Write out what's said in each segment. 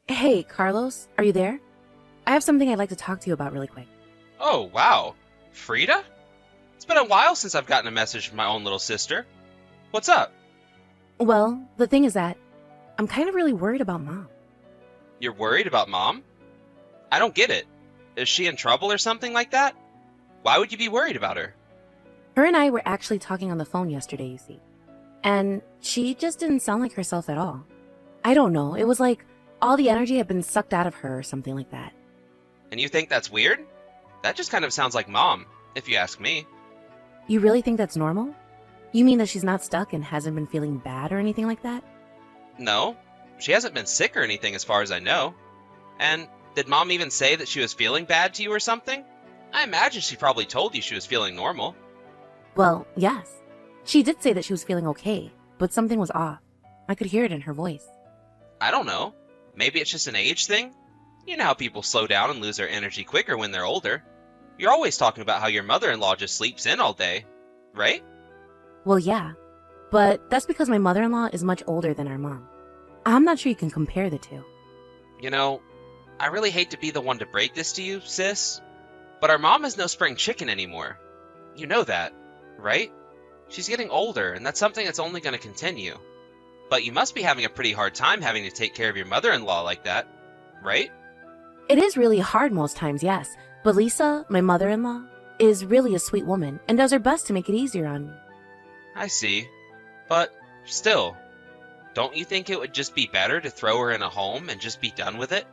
Hey, Carlos, are you there? I have something I'd like to talk to you about really quick. Oh, wow. Frida? It's been a while since I've gotten a message from my own little sister. What's up? Well, the thing is that I'm kind of really worried about Mom. You're worried about Mom? I don't get it. Is she in trouble or something like that? Why would you be worried about her? Her and I were actually talking on the phone yesterday, you see. And she just didn't sound like herself at all. I don't know, it was like all the energy had been sucked out of her or something like that. And you think that's weird? That just kind of sounds like Mom, if you ask me. You really think that's normal? You mean that she's not stuck and hasn't been feeling bad or anything like that? No, she hasn't been sick or anything as far as I know. And did Mom even say that she was feeling bad to you or something? I imagine she probably told you she was feeling normal. Well, yes. She did say that she was feeling okay, but something was off. I could hear it in her voice. I don't know. Maybe it's just an age thing? You know how people slow down and lose their energy quicker when they're older. You're always talking about how your mother-in-law just sleeps in all day, right? Well, yeah. But that's because my mother-in-law is much older than our mom. I'm not sure you can compare the two. You know, I really hate to be the one to break this to you, sis, but our mom is no spring chicken anymore. You know that, right? She's getting older, and that's something that's only going to continue. But you must be having a pretty hard time having to take care of your mother-in-law like that, right? It is really hard most times, yes. But Lisa, my mother-in-law, is really a sweet woman and does her best to make it easier on me. I see. But still, don't you think it would just be better to throw her in a home and just be done with it?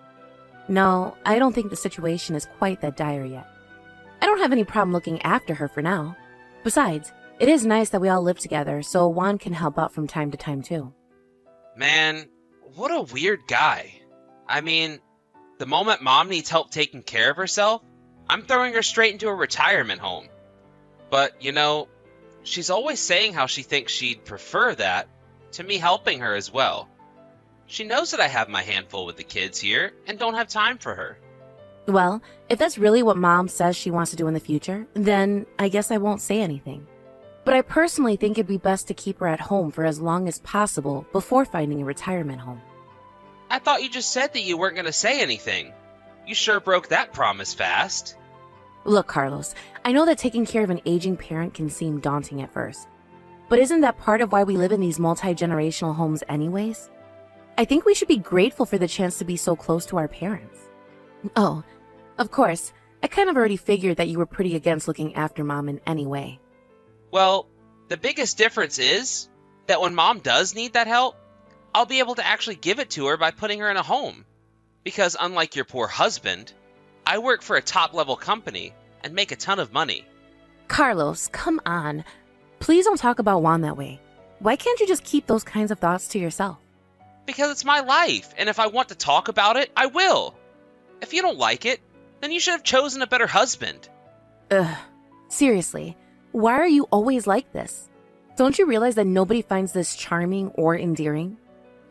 No, I don't think the situation is quite that dire yet. I don't have any problem looking after her for now. Besides, it is nice that we all live together, so Juan can help out from time to time too. Man, what a weird guy. I mean, the moment Mom needs help taking care of herself, I'm throwing her straight into a retirement home. But, she's always saying how she thinks she'd prefer that to me helping her as well. She knows that I have my handful with the kids here and don't have time for her. Well, if that's really what Mom says she wants to do in the future, then I guess I won't say anything. But I personally think it'd be best to keep her at home for as long as possible before finding a retirement home. I thought you just said that you weren't going to say anything. You sure broke that promise fast. Look, Carlos, I know that taking care of an aging parent can seem daunting at first. But isn't that part of why we live in these multi-generational homes anyways? I think we should be grateful for the chance to be so close to our parents. Oh, of course, I kind of already figured that you were pretty against looking after Mom in any way. Well, the biggest difference is that when Mom does need that help, I'll be able to actually give it to her by putting her in a home. Because unlike your poor husband, I work for a top-level company and make a ton of money. Carlos, come on. Please don't talk about Juan that way. Why can't you just keep those kinds of thoughts to yourself? Because it's my life, and if I want to talk about it, I will. If you don't like it, then you should have chosen a better husband. Ugh. Seriously, why are you always like this? Don't you realize that nobody finds this charming or endearing?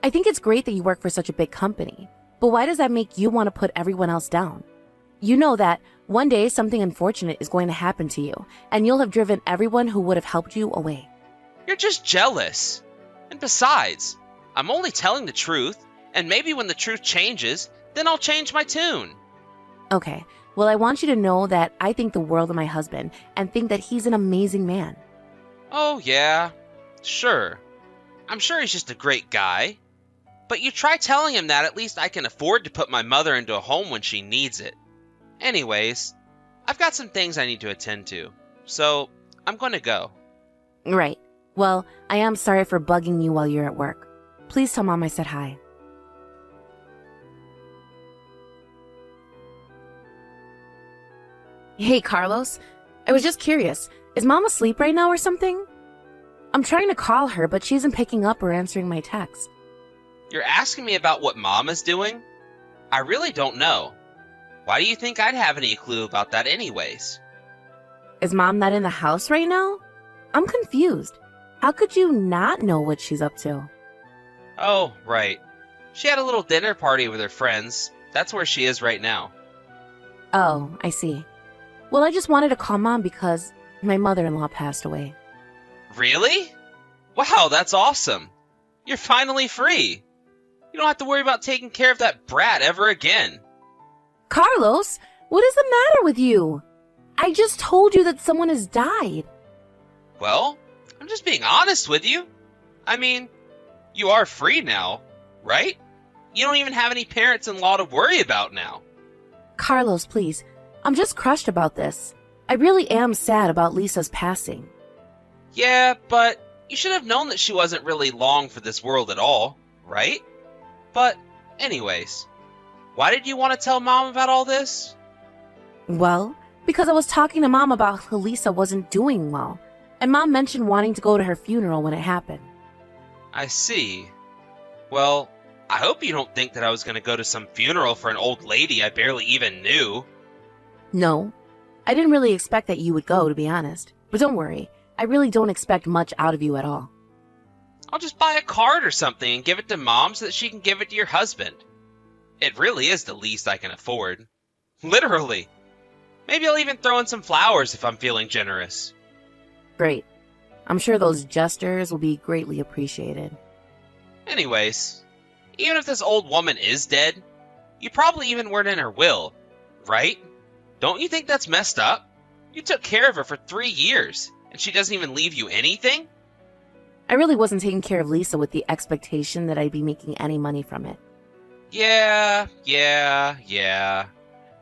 I think it's great that you work for such a big company, but why does that make you want to put everyone else down? You know that one day something unfortunate is going to happen to you, and you'll have driven everyone who would have helped you away. You're just jealous. And besides, I'm only telling the truth, and maybe when the truth changes, then I'll change my tune. Okay, well, I want you to know that I think the world of my husband and think that he's an amazing man. Oh, yeah, sure. I'm sure he's just a great guy. But you try telling him that at least I can afford to put my mother into a home when she needs it. Anyways, I've got some things I need to attend to, so I'm going to go. Right. Well, I am sorry for bugging you while you're at work. Please tell Mom I said hi. Hey, Carlos. I was just curious. Is Mom asleep right now or something? I'm trying to call her, but she isn't picking up or answering my text. You're asking me about what Mom is doing? I really don't know. Why do you think I'd have any clue about that anyways? Is Mom not in the house right now? I'm confused. How could you not know what she's up to? Oh, right. She had a little dinner party with her friends. That's where she is right now. Oh, I see. Well, I just wanted to call Mom because my mother-in-law passed away. Really? Wow, that's awesome. You're finally free. You don't have to worry about taking care of that brat ever again. Carlos, what is the matter with you? I just told you that someone has died. Well, I'm just being honest with you. I mean, you are free now, right? You don't even have any parents-in-law to worry about now. Carlos, please. I'm just crushed about this. I really am sad about Lisa's passing. Yeah, but you should have known that she wasn't really long for this world at all, right? But anyways, why did you want to tell Mom about all this? Well, because I was talking to Mom about how Lisa wasn't doing well, and Mom mentioned wanting to go to her funeral when it happened. I see. Well, I hope you don't think that I was going to go to some funeral for an old lady I barely even knew. No, I didn't really expect that you would go, to be honest. But don't worry, I really don't expect much out of you at all. I'll just buy a card or something and give it to Mom so that she can give it to your husband. It really is the least I can afford. Literally. Maybe I'll even throw in some flowers if I'm feeling generous. Great. I'm sure those gestures will be greatly appreciated. Anyways, even if this old woman is dead, you probably even weren't in her will, right? Don't you think that's messed up? You took care of her for 3 years, and she doesn't even leave you anything? I really wasn't taking care of Lisa with the expectation that I'd be making any money from it. Yeah.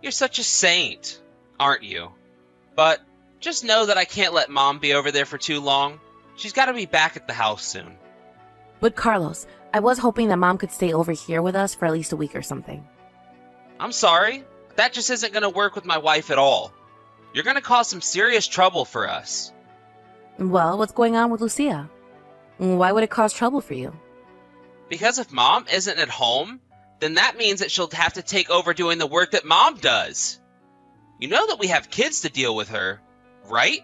You're such a saint, aren't you? But just know that I can't let Mom be over there for too long. She's got to be back at the house soon. But Carlos, I was hoping that Mom could stay over here with us for at least a week or something. I'm sorry, but that just isn't going to work with my wife at all. You're going to cause some serious trouble for us. Well, what's going on with Lucia? Why would it cause trouble for you? Because if Mom isn't at home, then that means that she'll have to take over doing the work that Mom does. You know that we have kids to deal with her, right?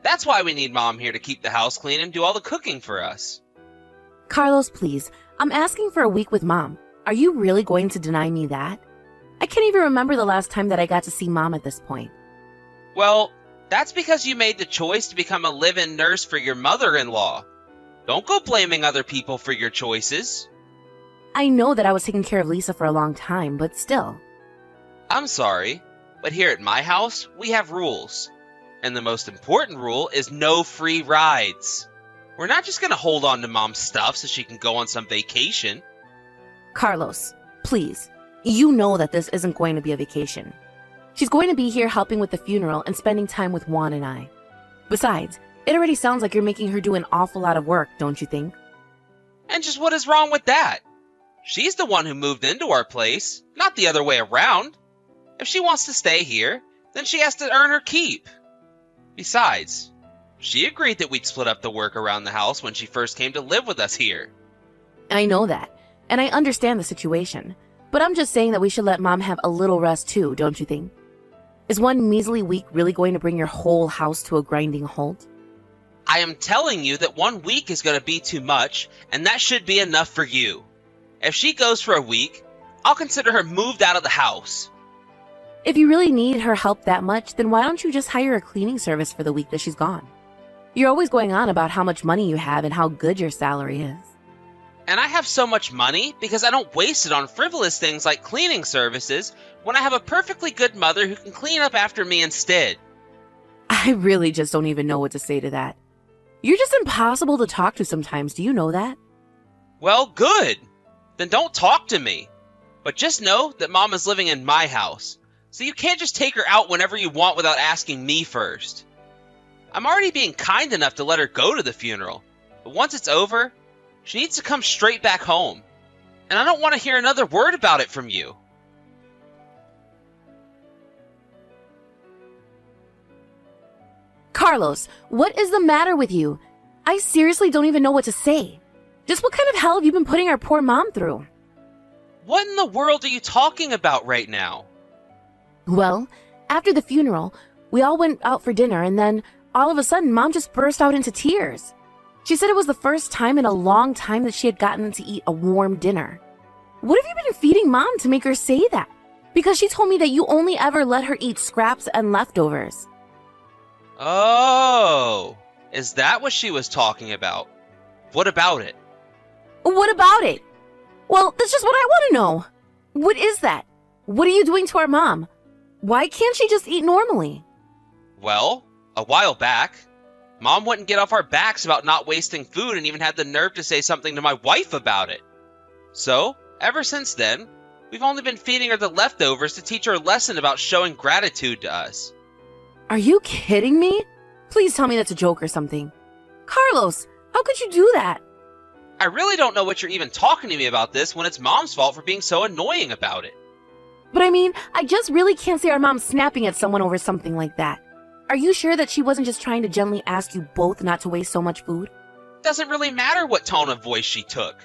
That's why we need Mom here to keep the house clean and do all the cooking for us. Carlos, please. I'm asking for a week with Mom. Are you really going to deny me that? I can't even remember the last time that I got to see Mom at this point. Well, that's because you made the choice to become a live-in nurse for your mother-in-law. Don't go blaming other people for your choices. I know that I was taking care of Lisa for a long time, but still. I'm sorry, but here at my house, we have rules. And the most important rule is no free rides. We're not just going to hold on to Mom's stuff so she can go on some vacation. Carlos, please. You know that this isn't going to be a vacation. She's going to be here helping with the funeral and spending time with Juan and I. Besides, it already sounds like you're making her do an awful lot of work, don't you think? And just what is wrong with that? She's the one who moved into our place, not the other way around. If she wants to stay here, then she has to earn her keep. Besides, she agreed that we'd split up the work around the house when she first came to live with us here. I know that, and I understand the situation. But I'm just saying that we should let Mom have a little rest too, don't you think? Is one measly week really going to bring your whole house to a grinding halt? I am telling you that 1 week is going to be too much, and that should be enough for you. If she goes for a week, I'll consider her moved out of the house. If you really need her help that much, then why don't you just hire a cleaning service for the week that she's gone? You're always going on about how much money you have and how good your salary is. And I have so much money because I don't waste it on frivolous things like cleaning services when I have a perfectly good mother who can clean up after me instead. I really just don't even know what to say to that. You're just impossible to talk to sometimes, do you know that? Well, good. Then don't talk to me. But just know that Mom is living in my house, so you can't just take her out whenever you want without asking me first. I'm already being kind enough to let her go to the funeral, but once it's over, she needs to come straight back home. And I don't want to hear another word about it from you. Carlos, what is the matter with you? I seriously don't even know what to say. Just what kind of hell have you been putting our poor Mom through? What in the world are you talking about right now? Well, after the funeral, we all went out for dinner and then all of a sudden Mom just burst out into tears. She said it was the first time in a long time that she had gotten to eat a warm dinner. What have you been feeding Mom to make her say that? Because she told me that you only ever let her eat scraps and leftovers. Oh, is that what she was talking about? What about it? What about it? Well, that's just what I want to know. What is that? What are you doing to our mom? Why can't she just eat normally? Well, a while back, Mom wouldn't get off our backs about not wasting food and even had the nerve to say something to my wife about it. So, ever since then, we've only been feeding her the leftovers to teach her a lesson about showing gratitude to us. Are you kidding me? Please tell me that's a joke or something. Carlos, how could you do that? I really don't know what you're even talking to me about this when it's Mom's fault for being so annoying about it. But I mean, I just really can't see our mom snapping at someone over something like that. Are you sure that she wasn't just trying to gently ask you both not to waste so much food? Doesn't really matter what tone of voice she took.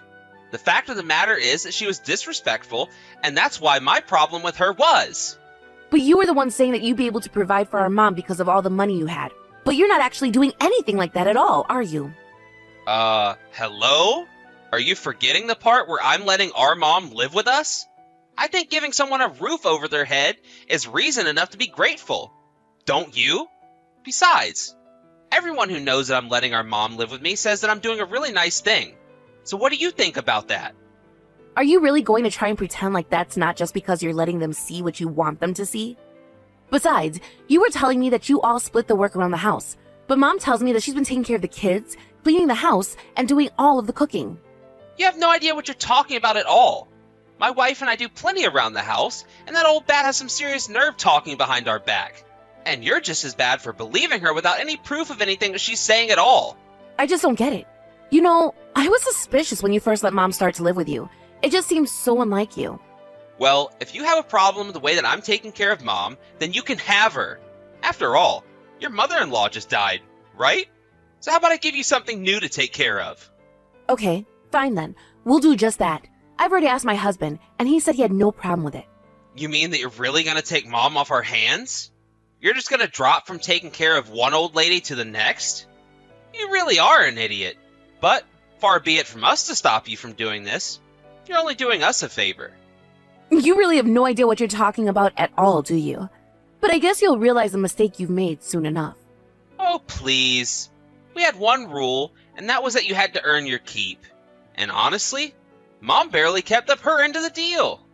The fact of the matter is that she was disrespectful, and that's why my problem with her was. But you were the one saying that you'd be able to provide for our mom because of all the money you had. But you're not actually doing anything like that at all, are you? Hello? Are you forgetting the part where I'm letting our mom live with us? I think giving someone a roof over their head is reason enough to be grateful. Don't you? Besides, everyone who knows that I'm letting our mom live with me says that I'm doing a really nice thing. So what do you think about that? Are you really going to try and pretend like that's not just because you're letting them see what you want them to see? Besides, you were telling me that you all split the work around the house, but Mom tells me that she's been taking care of the kids, cleaning the house, and doing all of the cooking. You have no idea what you're talking about at all. My wife and I do plenty around the house, and that old bat has some serious nerve talking behind our back. And you're just as bad for believing her without any proof of anything that she's saying at all. I just don't get it. You know, I was suspicious when you first let Mom start to live with you. It just seems so unlike you. Well, if you have a problem with the way that I'm taking care of Mom, then you can have her. After all, your mother-in-law just died, right? So how about I give you something new to take care of? Okay, fine then. We'll do just that. I've already asked my husband, and he said he had no problem with it. You mean that you're really going to take Mom off our hands? You're just going to drop from taking care of one old lady to the next? You really are an idiot. But far be it from us to stop you from doing this. You're only doing us a favor. You really have no idea what you're talking about at all, do you? But I guess you'll realize the mistake you've made soon enough. Oh, please. We had one rule, and that was that you had to earn your keep. And honestly, Mom barely kept up her end of the deal.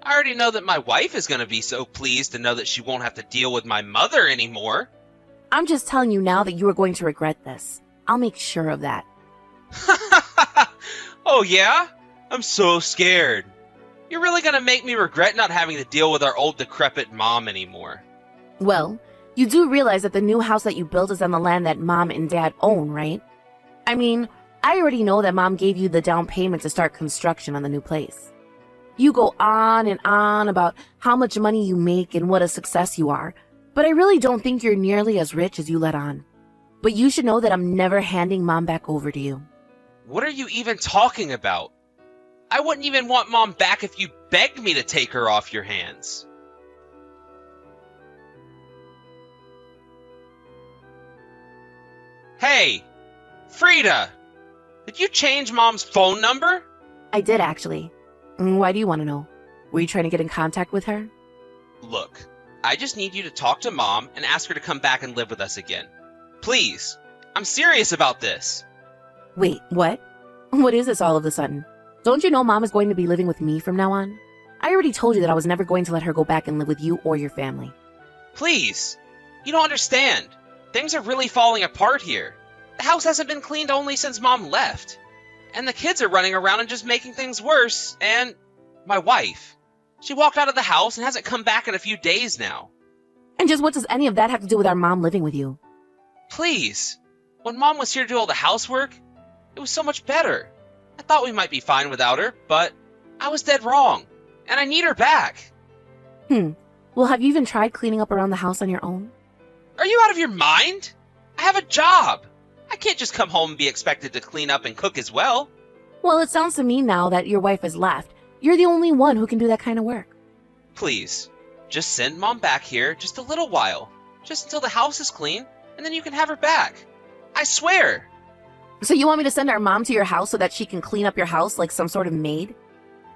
I already know that my wife is going to be so pleased to know that she won't have to deal with my mother anymore. I'm just telling you now that you are going to regret this. I'll make sure of that. Oh yeah? I'm so scared. You're really going to make me regret not having to deal with our old decrepit mom anymore. Well, you do realize that the new house that you built is on the land that Mom and Dad own, right? I mean, I already know that Mom gave you the down payment to start construction on the new place. You go on and on about how much money you make and what a success you are, but I really don't think you're nearly as rich as you let on. But you should know that I'm never handing Mom back over to you. What are you even talking about? I wouldn't even want Mom back if you begged me to take her off your hands. Hey, Frida, did you change Mom's phone number? I did, actually. Why do you want to know? Were you trying to get in contact with her? Look, I just need you to talk to Mom and ask her to come back and live with us again. Please, I'm serious about this. Wait, what? What is this all of a sudden? Don't you know Mom is going to be living with me from now on? I already told you that I was never going to let her go back and live with you or your family. Please, you don't understand. Things are really falling apart here. The house hasn't been cleaned only since Mom left. And the kids are running around and just making things worse, and my wife. She walked out of the house and hasn't come back in a few days now. And just what does any of that have to do with our mom living with you? Please, when Mom was here to do all the housework, it was so much better. I thought we might be fine without her, but I was dead wrong, and I need her back. Well, have you even tried cleaning up around the house on your own? Are you out of your mind? I have a job. I can't just come home and be expected to clean up and cook as well. Well, it sounds to me now that your wife has left. You're the only one who can do that kind of work. Please, just send Mom back here just a little while. Just until the house is clean, and then you can have her back. I swear. So you want me to send our mom to your house so that she can clean up your house like some sort of maid?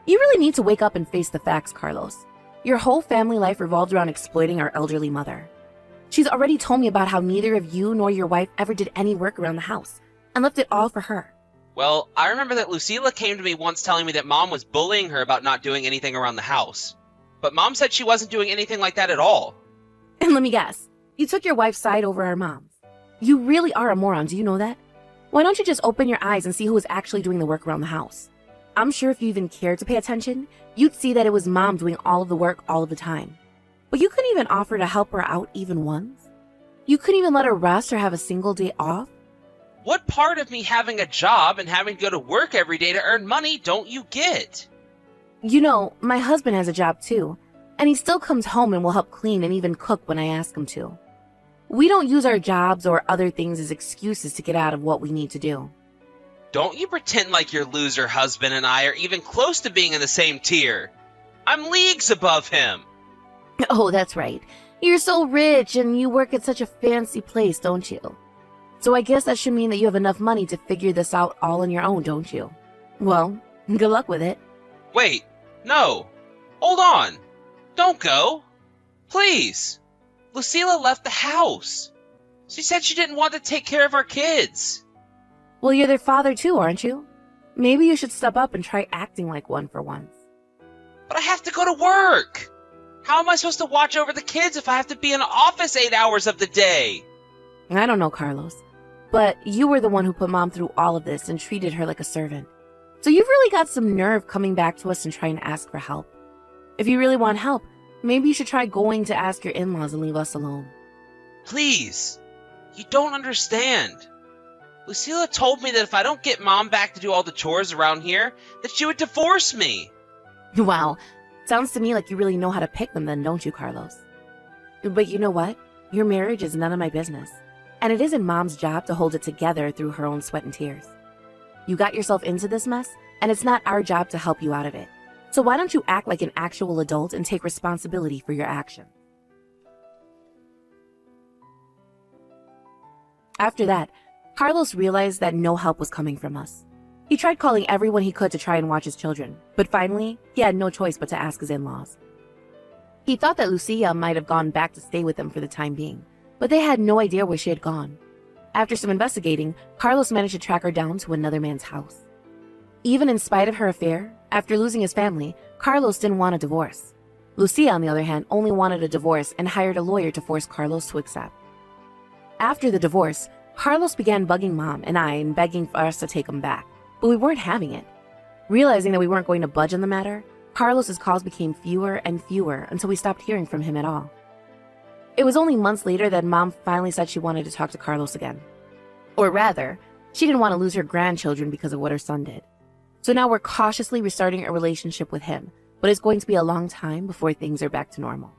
You really need to wake up and face the facts, Carlos. Your whole family life revolved around exploiting our elderly mother. She's already told me about how neither of you nor your wife ever did any work around the house and left it all for her. Well, I remember that Lucila came to me once telling me that Mom was bullying her about not doing anything around the house. But Mom said she wasn't doing anything like that at all. And let me guess, you took your wife's side over our mom's. You really are a moron, do you know that? Why don't you just open your eyes and see who is actually doing the work around the house? I'm sure if you even cared to pay attention, you'd see that it was Mom doing all of the work all of the time. But you couldn't even offer to help her out even once? You couldn't even let her rest or have a single day off? What part of me having a job and having to go to work every day to earn money don't you get? You know, my husband has a job too, and he still comes home and will help clean and even cook when I ask him to. We don't use our jobs or other things as excuses to get out of what we need to do. Don't you pretend like your loser husband and I are even close to being in the same tier. I'm leagues above him. Oh, that's right. You're so rich and you work at such a fancy place, don't you? So I guess that should mean that you have enough money to figure this out all on your own, don't you? Well, good luck with it. Wait, no. Hold on. Don't go. Please. Lucila left the house. She said she didn't want to take care of our kids. Well, you're their father too, aren't you? Maybe you should step up and try acting like one for once. But I have to go to work. How am I supposed to watch over the kids if I have to be in the office 8 hours of the day? I don't know, Carlos, but you were the one who put Mom through all of this and treated her like a servant. So you've really got some nerve coming back to us and trying to ask for help. If you really want help, maybe you should try going to ask your in-laws and leave us alone. Please. You don't understand. Lucila told me that if I don't get Mom back to do all the chores around here, that she would divorce me. Wow, sounds to me like you really know how to pick them then, don't you, Carlos? But you know what? Your marriage is none of my business. And it isn't Mom's job to hold it together through her own sweat and tears. You got yourself into this mess, and it's not our job to help you out of it. So why don't you act like an actual adult and take responsibility for your actions? After that, Carlos realized that no help was coming from us. He tried calling everyone he could to try and watch his children, but finally, he had no choice but to ask his in-laws. He thought that Lucia might have gone back to stay with them for the time being, but they had no idea where she had gone. After some investigating, Carlos managed to track her down to another man's house. Even in spite of her affair, after losing his family, Carlos didn't want a divorce. Lucia, on the other hand, only wanted a divorce and hired a lawyer to force Carlos to accept. After the divorce, Carlos began bugging Mom and I and begging for us to take him back, but we weren't having it. Realizing that we weren't going to budge on the matter, Carlos's calls became fewer and fewer until we stopped hearing from him at all. It was only months later that Mom finally said she wanted to talk to Carlos again. Or rather, she didn't want to lose her grandchildren because of what her son did. So now we're cautiously restarting a relationship with him, but it's going to be a long time before things are back to normal.